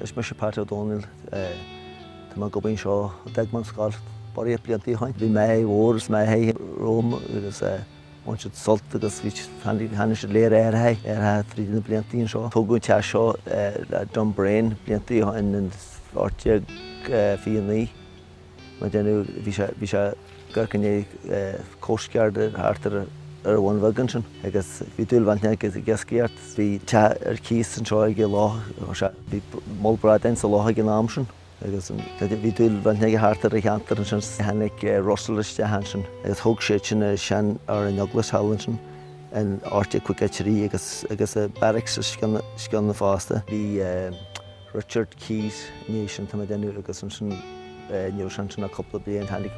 Is me Pat Ó Domhnaill, tá má go bíonn seo Bhí Molscéal barí bliantí hain. Bhí mé óras mé hé Róm agus muid sult agus bhí hanna sé léir ar trína bliantín seo. Tógún te seo Dombrain bliantí hain in áirte fiannaí. Mae dynnu bhí sé gurcanné cósceard hartar ar bhain bhagan sin. Agus bhí dúilhaintne agus i gcéascéart bhí te ar cís an seo ag láth bhí molbráid sa láth ag an am sin. Agus bhí dúilhaintne ag hartar a cheantar an sin hanig rosaliste han sin. Agus thug sé sin sean ar an Guinness House sin an áirte cuairt agus barracks scian na fásta. Bhí Richard Keys níos sin tá dynnu agus an sin níor sin a couple blian hannig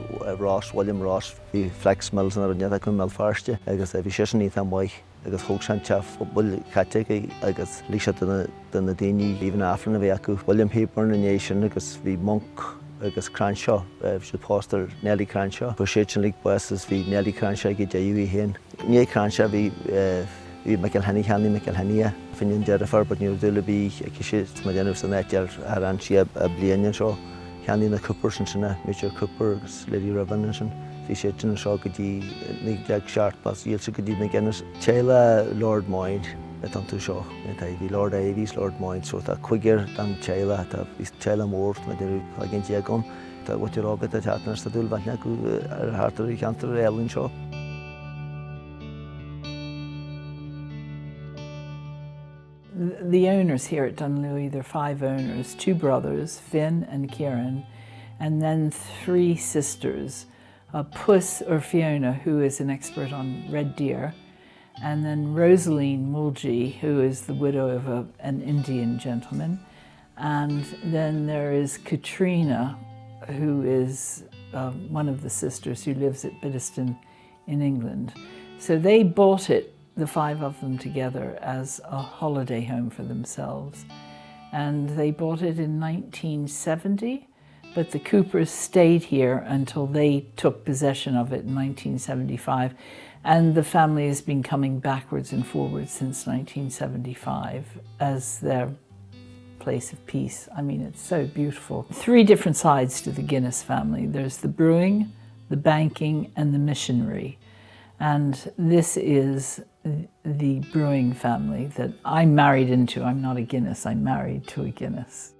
William Ross bhí flex mills ar an chun mil farste agus bhí sé sin níos mhaith agus thug sean te bhfuil caretaker agus líise duna daoine líomh afran a bhí acu. William Hepburn in sin agus bhí Monk agus Cranshaw sé póstar Nelly Cranshaw. Bu sé sin lí buas bhí Nelly Cranshaw go déú héin. Ní Cranshaw bhí Michael Henny fin dearfar, but níor dúla bí sé má déanamh san étear ar an si a blianain seo. Cheannaí na Cooper sinna, Major Cooper agus Lady Ravan sin. Bhí sé sin seo go dtí ag seart pas díal se go dtí na Guinness. Téile Lord Moyne an tú seo. Bhí Lord Davies, Lord Moyne, so tá chuigear an téile, tá bhí téile mór me dú a gin diagon. Tá bhhaite rágad a teatnar sa dúilhaithne go ar hartar i cheantar ealainn seo. The owners here at Dunlewey, there are 5 owners, 2 brothers, Finn and Kieran, and then 3 sisters, Puss or Fiona, who is an expert on red deer, and then Rosaline Mulgee, who is the widow of an Indian gentleman, and then there is Katrina, who is one of the sisters who lives at Biddiston in England. So they bought it, the 5 of them together, as a holiday home for themselves. And they bought it in 1970, but the Coopers stayed here until they took possession of it in 1975. And the family has been coming backwards and forwards since 1975 as their place of peace. I mean, it's so beautiful. 3 different sides to the Guinness family. There's the brewing, the banking, and the missionary. And this is the brewing family that I'm married into. I'm not a Guinness, I'm married to a Guinness.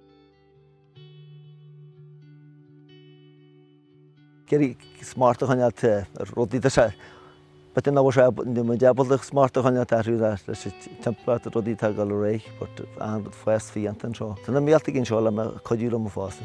Geri smarta hanya te rodi dasa. But then I was able to smarta hanya te ruda template rodi ta gallery, but and first fiantan so. Then I'm yelting in shola ma kodula mu fast.